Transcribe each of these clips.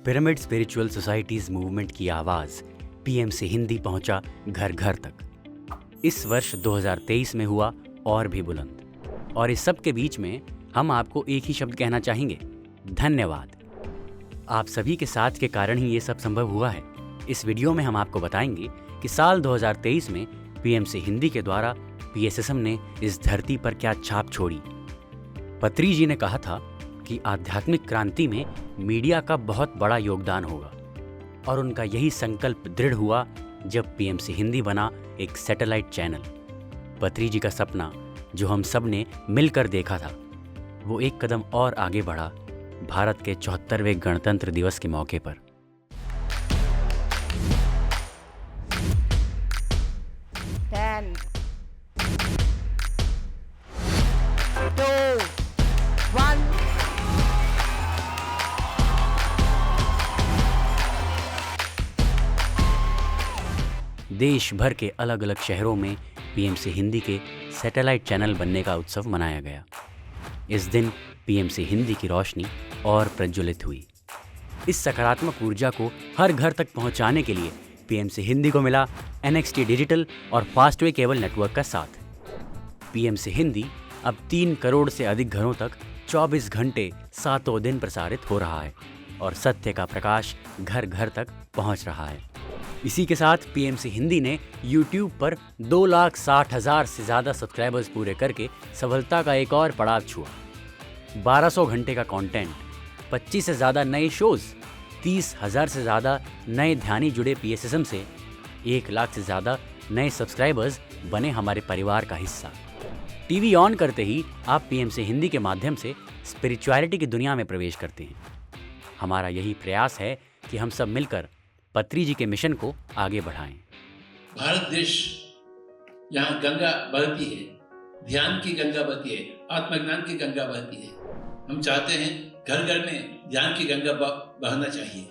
Pyramid spiritual societies movement की आवाज PMC Hindi पहुंचा घर घर तक। इस वर्ष 2023 में हुआ और भी बुलंद। और इस सब के बीच में हम आपको एक ही शब्द कहना चाहेंगे, धन्यवाद। आप सभी के साथ के कारण ही ये सब संभव हुआ है। इस वीडियो में हम आपको बताएंगे कि साल 2023 में पीएमसी हिंदी के द्वारा पीएसएसएम ने इस धरती पर क्या छाप छोड़ी। पत्री जी ने कहा था कि आध्यात्मिक क्रांति में मीडिया का बहुत बड़ा योगदान होगा, और उनका यही संकल्प दृढ़ हुआ जब पीएमसी हिंदी बना एक सैटेलाइट चैनल। पत्री जी का सपना जो हम सब ने मिलकर देखा था, वो एक कदम और आगे बढ़ा भारत के 74वें गणतंत्र दिवस के मौके पर। देश भर के अलग अलग शहरों में पीएमसी हिंदी के सैटेलाइट चैनल बनने का उत्सव मनाया गया। इस दिन पीएमसी हिंदी की रोशनी और प्रज्वलित हुई। इस सकारात्मक ऊर्जा को हर घर तक पहुंचाने के लिए पीएमसी हिंदी को मिला एनएक्सटी डिजिटल और फास्टवे केबल नेटवर्क का साथ। पीएमसी हिंदी अब 3 करोड़ से अधिक घरों तक 24 घंटे सातों दिन प्रसारित हो रहा है और सत्य का प्रकाश घर घर तक पहुंच रहा है। इसी के साथ पीएमसी हिंदी ने YouTube पर 2,60,000 से ज़्यादा सब्सक्राइबर्स पूरे करके सफलता का एक और पड़ाव छुआ। 1200 घंटे का कंटेंट, 25 से ज़्यादा नए शोज़, 30,000 से ज़्यादा नए ध्यानी जुड़े पीएसएसएम से 1 लाख से ज़्यादा नए सब्सक्राइबर्स बने हमारे परिवार का हिस्सा। टीवी ऑन करते ही आप पीएमसी हिंदी के माध्यम से स्पिरिचुअलिटी की दुनिया में प्रवेश करते हैं। हमारा यही प्रयास है कि हम सब मिलकर पत्री जी के मिशन को आगे बढ़ाएं। भारत देश यहाँ गंगा बहती है, ध्यान की गंगा बहती है, आत्मज्ञान की गंगा बहती है। हम चाहते हैं घर घर में ध्यान की गंगा बहना चाहिए,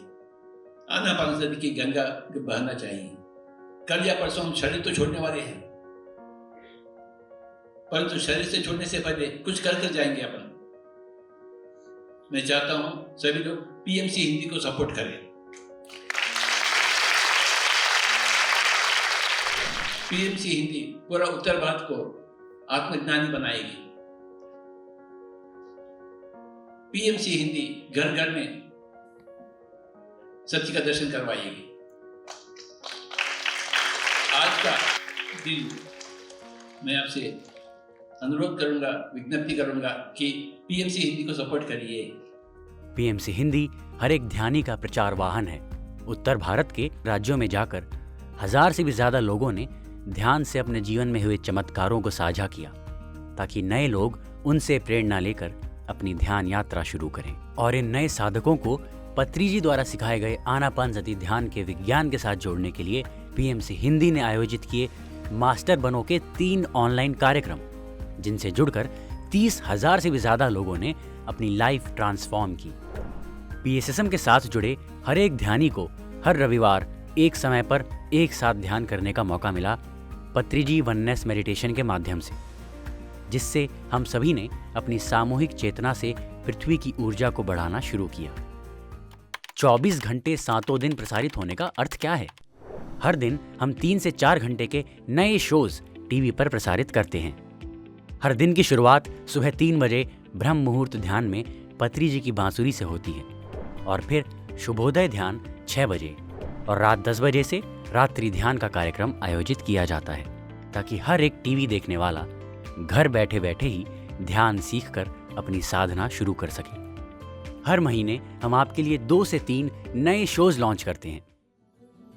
आनापानसति की गंगा बहना चाहिए। कल या परसों हम शरीर तो छोड़ने वाले हैं, परंतु शरीर से छोड़ने से पहले कुछ कर जाएंगे अपन। मैं चाहता हूं सभी लोग पीएमसी हिंदी को सपोर्ट करें। पीएमसी हिंदी पूरा उत्तर भारत को आत्मज्ञानी बनाएगी। पीएमसी हिंदी घर घर में सत्य का दर्शन करवाएगी। आज का दिन मैं आपसे अनुरोध करूंगा, विज्ञप्ति करूंगा कि पीएमसी हिंदी को सपोर्ट करिए। पीएमसी हिंदी हर एक ध्यानी का प्रचार वाहन है। उत्तर भारत के राज्यों में जाकर 1000 से भी ज्यादा लोगों ने ध्यान से अपने जीवन में हुए चमत्कारों को साझा किया, ताकि नए लोग उनसे प्रेरणा लेकर अपनी ध्यान यात्रा शुरू करें। और इन नए साधकों को पत्री जी द्वारा सिखाए गए आनापानसति ध्यान के विज्ञान के साथ जोड़ने के लिए पीएमसी हिंदी ने आयोजित किए मास्टर बनो के 3 ऑनलाइन कार्यक्रम, जिनसे जुड़कर 30,000 से भी ज्यादा लोगों ने अपनी लाइफ ट्रांसफॉर्म की। पीएसएसएम के साथ जुड़े हर एक ध्यानी को हर रविवार एक समय पर एक साथ ध्यान करने का मौका मिला पत्री जी वननेस मेडिटेशन के माध्यम से, जिससे हम सभी ने अपनी सामूहिक चेतना से पृथ्वी की ऊर्जा को बढ़ाना शुरू किया। 24 घंटे सातों दिन प्रसारित होने का अर्थ क्या है? हर दिन हम 3 से 4 घंटे के नए शोज टीवी पर प्रसारित करते हैं। हर दिन की शुरुआत सुबह 3 बजे ब्रह्म मुहूर्त ध्यान में पत्री जी की बांसुरी से होती है, और फिर शुभोदय ध्यान 6 बजे और रात 10 बजे से रात्रि ध्यान का कार्यक्रम आयोजित किया जाता है, ताकि हर एक टीवी देखने वाला घर बैठे बैठे ही ध्यान सीखकर अपनी साधना शुरू कर सके। हर महीने हम आपके लिए 2 से 3 नए शोज लॉन्च करते हैं।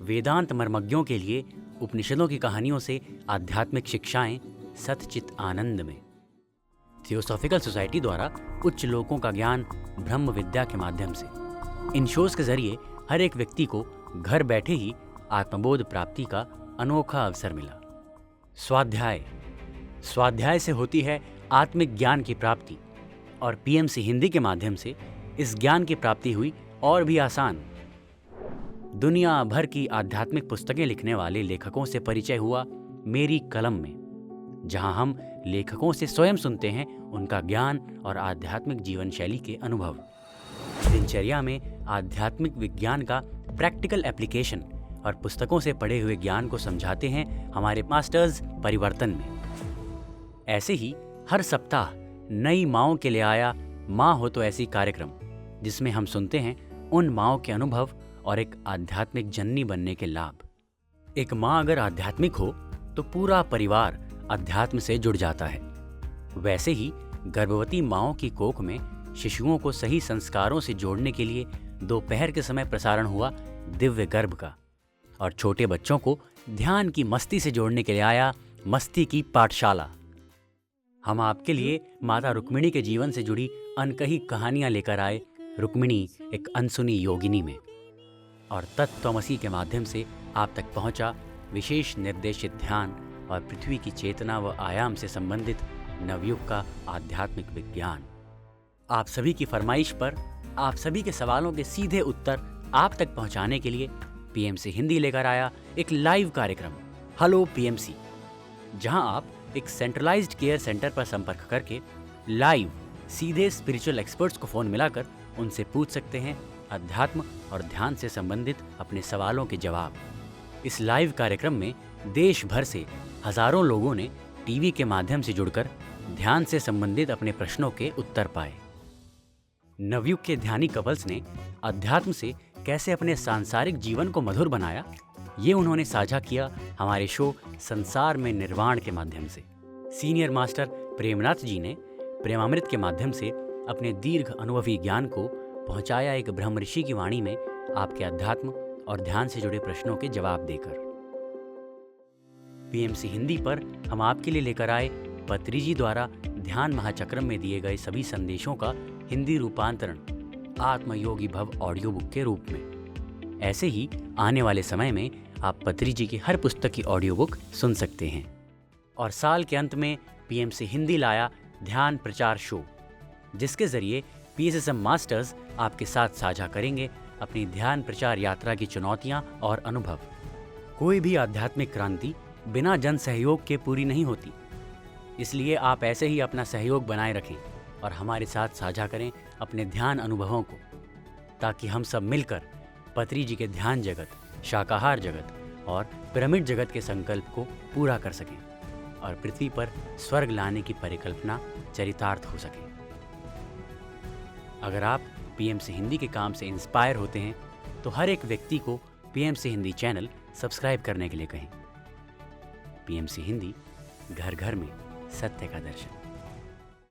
वेदांत मर्मज्ञों के लिए उपनिषदों की कहानियों से आध्यात्मिक शिक्षाएं सतचित आनंद में। थियोसॉफिकल सोसाइटी द्वारा उच्च लोकों का ज्ञान ब्रह्म विद्या के माध्यम से। इन शोज के जरिए हर एक व्यक्ति को घर बैठे ही आत्मबोध प्राप्ति का अनोखा अवसर मिला। स्वाध्याय से होती है आत्मिक ज्ञान की प्राप्ति, और पीएमसी हिंदी के माध्यम से इस ज्ञान की प्राप्ति हुई और भी आसान। दुनिया भर की आध्यात्मिक पुस्तकें लिखने वाले लेखकों से परिचय हुआ मेरी कलम में, जहां हम लेखकों से स्वयं सुनते हैं उनका ज्ञान और आध्यात्मिक जीवन शैली के अनुभव। दिनचर्या में आध्यात्मिक विज्ञान का प्रैक्टिकल एप्लीकेशन और पुस्तकों से पढ़े हुए ज्ञान को समझाते हैं हमारे मास्टर्स परिवर्तन में। ऐसे ही हर सप्ताह नई माँओं के लिए आया माँ हो तो ऐसी कार्यक्रम, जिसमें हम सुनते हैं उन माँओं के अनुभव और एक आध्यात्मिक जननी बनने के लाभ। एक माँ अगर आध्यात्मिक हो तो पूरा परिवार अध्यात्म से जुड़ जाता है। वैसे ही गर्भवती माँओं की कोख में शिशुओं को सही संस्कारों से जोड़ने के लिए दोपहर के समय प्रसारण हुआ दिव्य गर्भ का, और छोटे बच्चों को ध्यान की मस्ती से जोड़ने के लिए आया मस्ती की पाठशाला। हम आपके लिए माता रुक्मिणी के जीवन से जुड़ी अनकही कहानियां लेकर आए रुक्मिणी एक अनसुनी योगिनी में, और तत्त्वमसी के माध्यम से आप तक पहुंचा विशेष निर्देशित ध्यान और पृथ्वी की चेतना व आयाम से संबंधित नवयुग का आध्यात्मिक विज्ञान। आप सभी की फरमाइश पर आप सभी के सवालों के सीधे उत्तर आप तक पहुंचाने के लिए पीएमसी हिंदी लेकर आया एक लाइव कार्यक्रम हेलो पीएमसी, जहां आप एक सेंट्रलाइज्ड केयर सेंटर पर संपर्क करके लाइव सीधे स्पिरिचुअल एक्सपर्ट्स को फोन मिलाकर उनसे पूछ सकते हैं अध्यात्म और ध्यान से संबंधित अपने सवालों के जवाब। इस लाइव कार्यक्रम में देश भर से हजारों लोगों ने टीवी के माध्यम से जुड़कर ध्यान से संबंधित अपने प्रश्नों के उत्तर पाए। नवयुग के ध्यानी कपल्स ने अध्यात्म से कैसे अपने सांसारिक जीवन को मधुर बनाया, ये उन्होंने साझा किया हमारे शो संसार में निर्वाण के माध्यम से। सीनियर मास्टर प्रेमनाथ जी ने प्रेमामृत के माध्यम से अपने दीर्घ अनुभवी ज्ञान को पहुंचाया एक ब्रह्म ऋषि की वाणी में आपके अध्यात्म और ध्यान से जुड़े प्रश्नों के जवाब देकर। पीएमसी हिंदी पर हम आपके लिए लेकर आए पत्री जी द्वारा ध्यान महाचक्रम में दिए गए सभी संदेशों का हिंदी रूपांतरण आत्मयोगी भव ऑडियो बुक के रूप में। ऐसे ही आने वाले समय में आप पत्री जी की हर पुस्तक की ऑडियो बुक सुन सकते हैं। और साल के अंत में पीएमसी हिंदी लाया ध्यान प्रचार शो, जिसके जरिए पीएसएसएम मास्टर्स आपके साथ साझा करेंगे अपनी ध्यान प्रचार यात्रा की चुनौतियां और अनुभव। कोई भी आध्यात्मिक क्रांति बिना जन सहयोग के पूरी नहीं होती, इसलिए आप ऐसे ही अपना सहयोग बनाए रखें और हमारे साथ साझा करें अपने ध्यान अनुभवों को, ताकि हम सब मिलकर पत्री जी के ध्यान जगत, शाकाहार जगत और पिरामिड जगत के संकल्प को पूरा कर सकें और पृथ्वी पर स्वर्ग लाने की परिकल्पना चरितार्थ हो सके। अगर आप पीएमसी हिंदी के काम से इंस्पायर होते हैं तो हर एक व्यक्ति को पीएमसी हिंदी चैनल सब्सक्राइब करने के लिए कहें। पीएमसी हिंदी, घर घर में सत्य का दर्शन।